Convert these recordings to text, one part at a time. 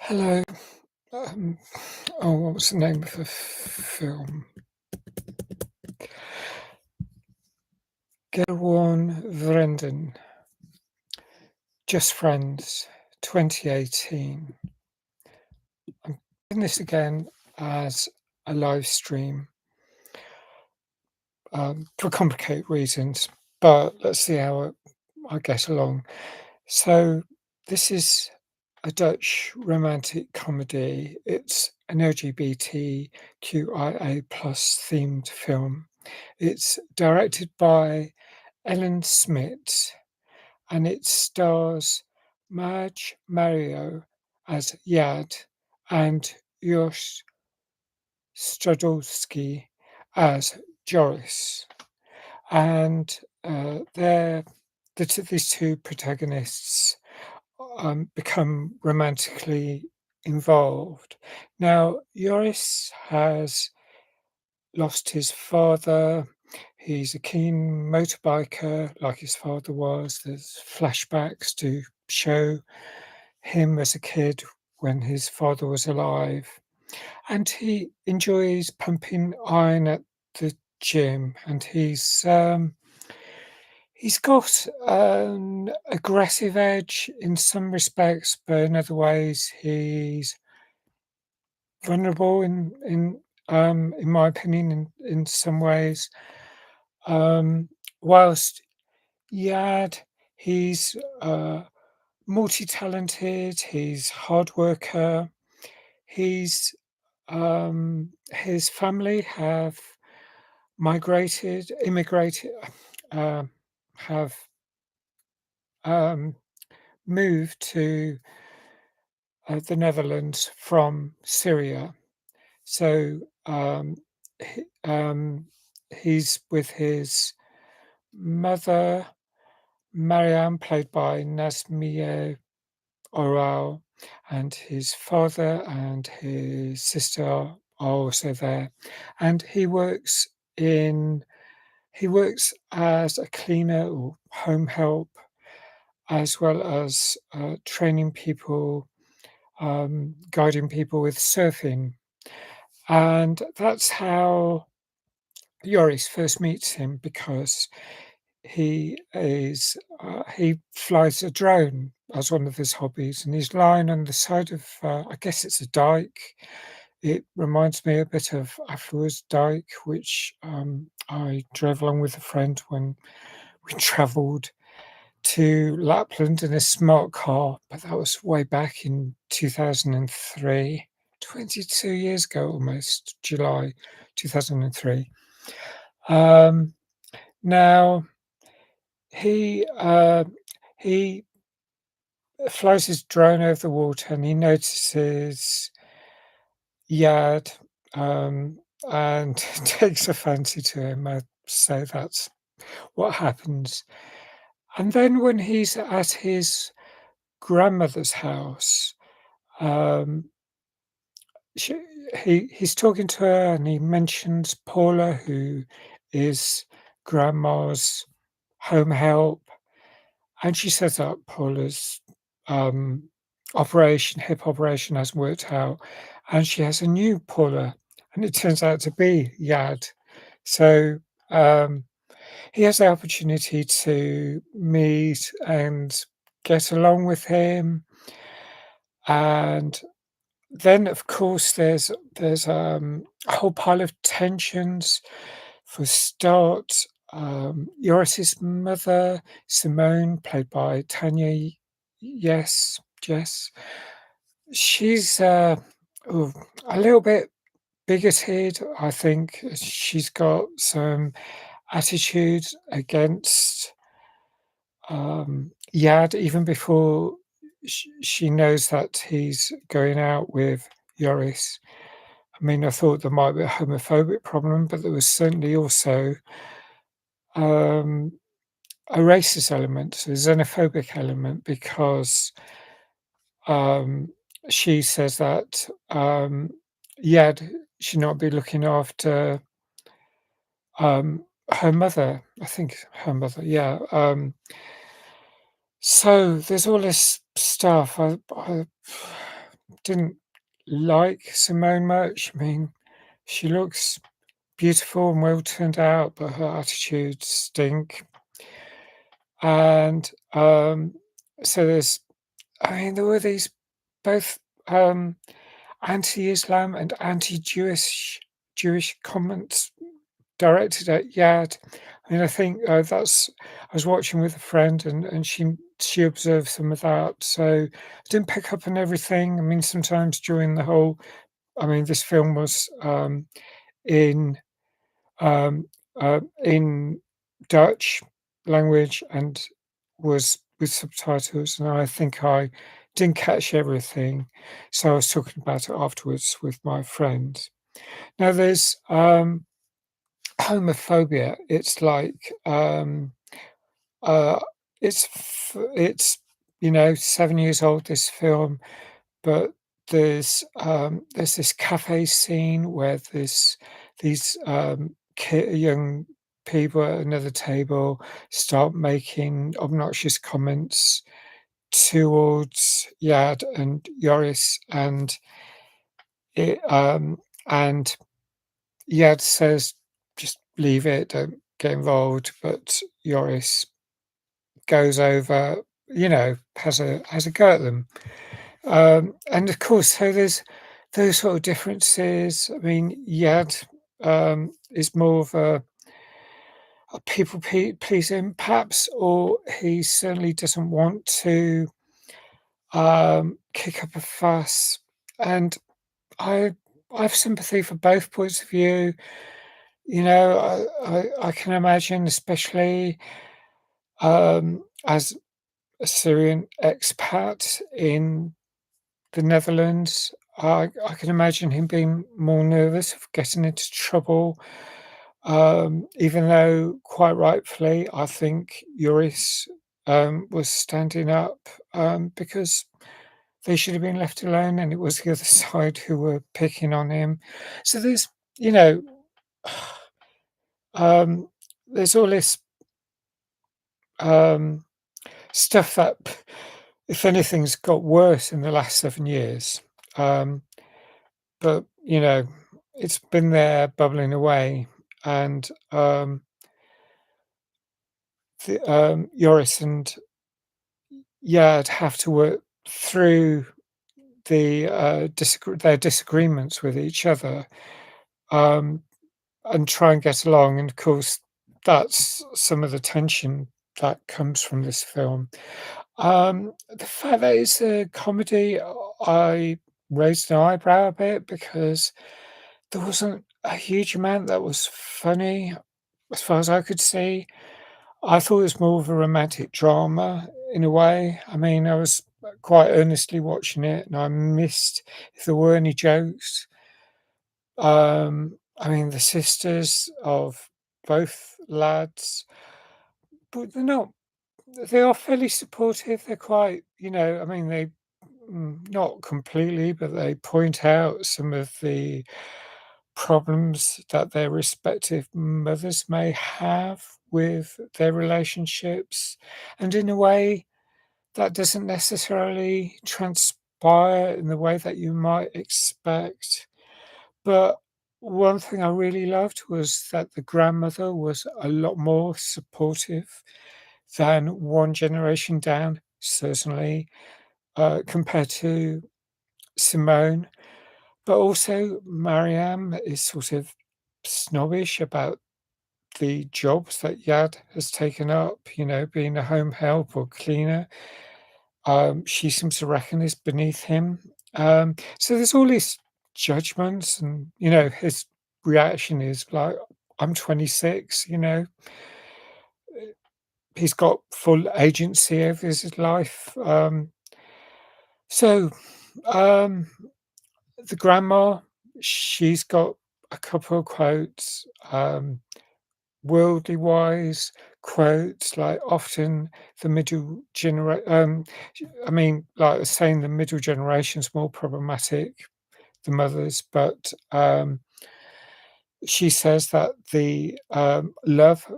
Hello. Um, what was the name of the film? Gerwoon Vrienden, Just Friends, 2018. I'm doing this again as a live stream for complicated reasons, but let's see how I get along. So, this is a Dutch romantic comedy. It's an LGBTQIA plus themed film. It's directed by Ellen Smith, and it stars Marge Mario as Yad and Josh Stradowski as Joris. And these two protagonists become romantically involved. Now, Joris has lost his father. He's a keen motorbiker like his father was. There's flashbacks to show him as a kid when his father was alive. And he enjoys pumping iron at the gym. And he's got an aggressive edge in some respects, but in other ways he's vulnerable in my opinion, in some ways. Whilst Yad, he's multi-talented, he's hard worker. His family have immigrated, uh, have um, moved to the Netherlands from Syria. So he, he's with his mother, Marianne, played by Nazmiye Oral, and his father and his sister are also there. And he works as a cleaner or home help, as well as training people, guiding people with surfing. And that's how Joris first meets him, because he flies a drone as one of his hobbies, and he's lying on the side of I guess it's a dike. It reminds me a bit of Aflua's dike, which I drove along with a friend when we travelled to Lapland in a smart car, but that was way back in 2003, 22 years ago almost, July 2003. Now he flies his drone over the water and he notices Yad, and takes a fancy to him. I'd say that's what happens. And then when he's at his grandmother's house, um, she, he's talking to her and he mentions Paula, who is grandma's home help. And she says that Paula's hip operation hasn't worked out, and she has a new Paula, and it turns out to be Yad. So um, he has the opportunity to meet and get along with him, and then of course there's a whole pile of tensions. For a start, Joris's mother, Simone, played by Tanya Jess, she's a little bit bigoted, I think. She's got some attitude against Yad even before she knows that he's going out with Joris. I mean, I thought there might be a homophobic problem, but there was certainly also um, a racist element, a xenophobic element, because um, she says that Yad should not be looking after her mother. I think her mother, yeah. So there's all this stuff. didn't like Simone much. I mean, she looks beautiful and well turned out, but her attitudes stink. And, so there's I mean, there were these both, anti-Islam and Jewish comments directed at Yad. I mean, I think, that's I was watching with a friend and she observed some of that, so I didn't pick up on everything. I mean, sometimes during the whole I mean, this film was, in, um, in Dutch language and was with subtitles, and I think I didn't catch everything, so I was talking about it afterwards with my friends. Now there's, homophobia. It's like, uh, it's, 7 years old, this film, but there's this cafe scene where these, young people at another table start making obnoxious comments towards Yad and Yoris, it, and Yad says, "Just leave it, don't get involved," but Yoris goes over, has a go at them. And of course, so there's those sort of differences. I mean, Yad, is more of a people pleaser, perhaps, or he certainly doesn't want to kick up a fuss. And I I have sympathy for both points of view. I can imagine, especially as a Syrian expat in the Netherlands, I can imagine him being more nervous of getting into trouble, even though quite rightfully, I think Joris, was standing up, because they should have been left alone, and it was the other side who were picking on him. So you know, um, there's all this, um, stuff that, if anything's got worse in the last 7 years. Um But, it's been there bubbling away, and, Joris and Yad have to work through their disagreements with each other, um, and try and get along, and of course, that's some of the tension that comes from this film. The fact that it's a comedy, I raised an eyebrow a bit because there wasn't a huge amount that was funny as far as I could see. I thought it was more of a romantic drama in a way. I mean, I was quite earnestly watching it and I missed if there were any jokes. I mean, the sisters of both lads, but they are fairly supportive. They're quite, I mean, they not completely, but they point out some of the problems that their respective mothers may have with their relationships. And in a way, that doesn't necessarily transpire in the way that you might expect. But one thing I really loved was that the grandmother was a lot more supportive than one generation down, certainly, compared to Simone. But also, Mariam is sort of snobbish about the jobs that Yad has taken up, being a home help or cleaner. She seems to reckon is beneath him. So there's all these judgments, and his reaction is like, "I'm 26." He's got full agency over his life. So um, the grandma, she's got a couple of quotes. Worldly wise quotes, like often the middle I mean, like I was saying, the middle generation's more problematic, the mothers, but she says that the love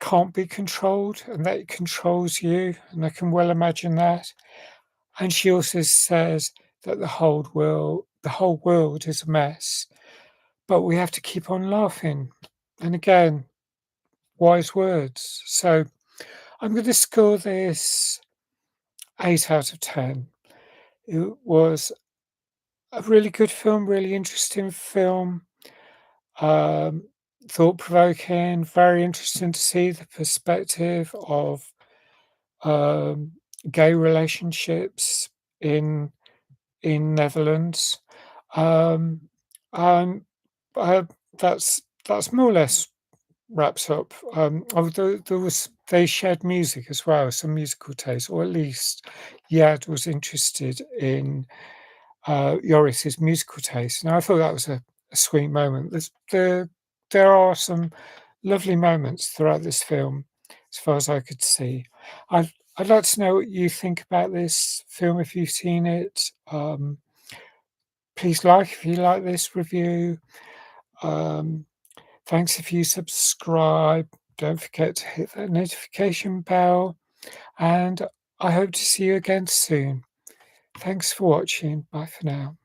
can't be controlled and that it controls you, and I can well imagine that. And she also says that the whole world is a mess, but we have to keep on laughing. And again, wise words. So I'm going to score this 8 out of 10. It was a really good film, really interesting film, um, thought provoking, very interesting to see the perspective of um, gay relationships in Netherlands. Um, and uh, that's more or less wraps up. There was they shared music as well, some musical taste, or at least Yad was interested in Joris's musical taste, and I thought that was a sweet moment. There are some lovely moments throughout this film, as far as I could see. I'd like to know what you think about this film if you've seen it. Please like if you like this review. Um, Thanks if you subscribe. Don't forget to hit that notification bell, and I hope to see you again soon. Thanks for watching. Bye for now.